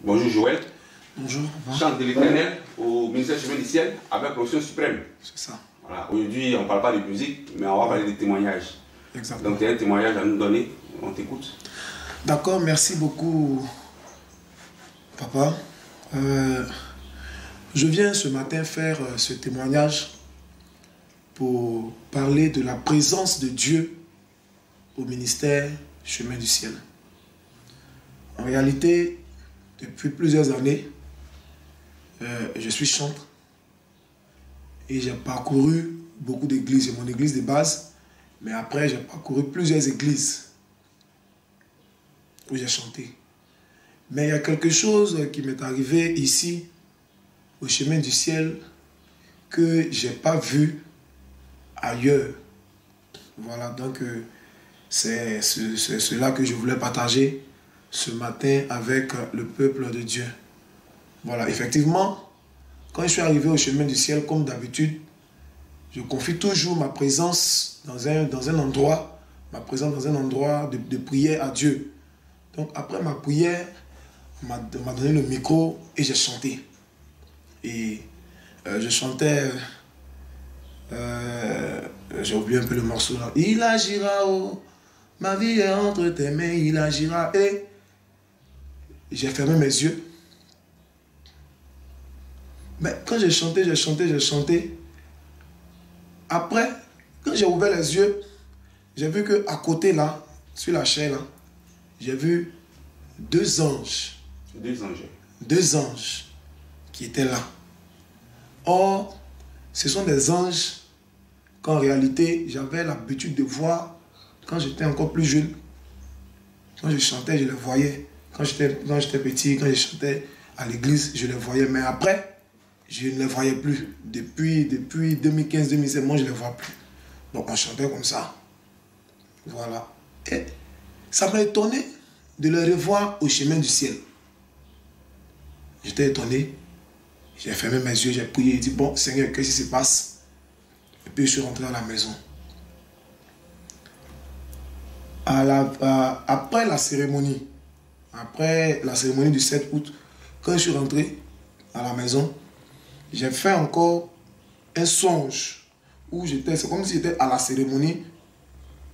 Bonjour Joël. Bonjour. Chante de l'Éternel au ministère Chemin du Ciel avec l'onction suprême. C'est ça. Voilà. Aujourd'hui, on ne parle pas de musique, mais on va parler des témoignages. Exactement. Donc, tu as un témoignage à nous donner. On t'écoute. D'accord, merci beaucoup, papa. Je viens ce matin faire ce témoignage pour parler de la présence de Dieu au ministère Chemin du Ciel. En réalité, depuis plusieurs années, je suis chantre et j'ai parcouru beaucoup d'églises. J'ai mon église de base, mais après j'ai parcouru plusieurs églises où j'ai chanté. Mais il y a quelque chose qui m'est arrivé ici, au Chemin du Ciel, que je n'ai pas vu ailleurs. Voilà, donc c'est cela que je voulais partager ce matin avec le peuple de Dieu. Voilà, effectivement, quand je suis arrivé au Chemin du Ciel, comme d'habitude, je confie toujours ma présence dans un endroit, de prière à Dieu. Donc après ma prière, on m'a donné le micro et j'ai chanté. Et je chantais, j'ai oublié un peu le morceau là. Il agira, oh, ma vie est entre tes mains, il agira. Et j'ai fermé mes yeux. Mais quand j'ai chanté. Après, quand j'ai ouvert les yeux, j'ai vu qu'à côté là, sur la chaise là, j'ai vu deux anges. Deux anges qui étaient là. Or, ce sont des anges qu'en réalité, j'avais l'habitude de voir quand j'étais encore plus jeune. Quand je chantais, je les voyais. Quand j'étais petit, quand je chantais à l'église, je les voyais. Mais après, je ne les voyais plus. Depuis 2015-2016, moi, je ne les vois plus. Donc, on chantait comme ça. Voilà. Et ça m'a étonné de les revoir au Chemin du Ciel. J'étais étonné. J'ai fermé mes yeux, j'ai prié et dit, bon, Seigneur, qu'est-ce qui se passe? Et puis, je suis rentré à la maison. Après la cérémonie du 7 août, quand je suis rentré à la maison, j'ai fait encore un songe où c'est comme si j'étais à la cérémonie.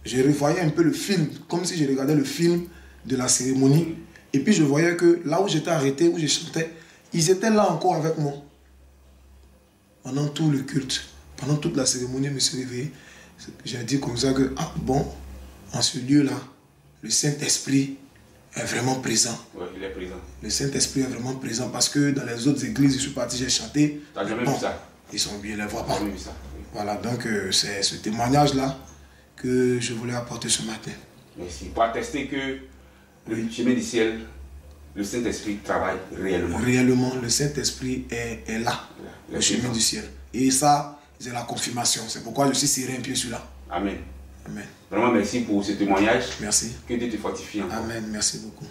Je revoyais un peu le film, comme si je regardais le film de la cérémonie. Et puis je voyais que là où j'étais arrêté, où je chantais, ils étaient là encore avec moi. Pendant tout le culte, pendant toute la cérémonie, je me suis réveillé. J'ai dit comme ça que, ah bon, en ce lieu-là, le Saint-Esprit est vraiment présent. Oui, il est présent. Le Saint-Esprit est vraiment présent parce que dans les autres églises, je suis parti, j'ai chanté. Tu n'as jamais vu ça? Ils sont bien, ils ne les voient pas. Jamais vu ça. Oui. Voilà, donc c'est ce témoignage-là que je voulais apporter ce matin. Merci. Pour attester que le Chemin du Ciel, le Saint-Esprit travaille réellement. Réellement, le Saint-Esprit est là, le Chemin du Ciel. Et ça, c'est la confirmation. C'est pourquoi je suis serré un pied sur là. Amen. Amen. Vraiment, merci pour ce témoignage. Merci. Que Dieu te fortifie encore. Amen. Merci beaucoup.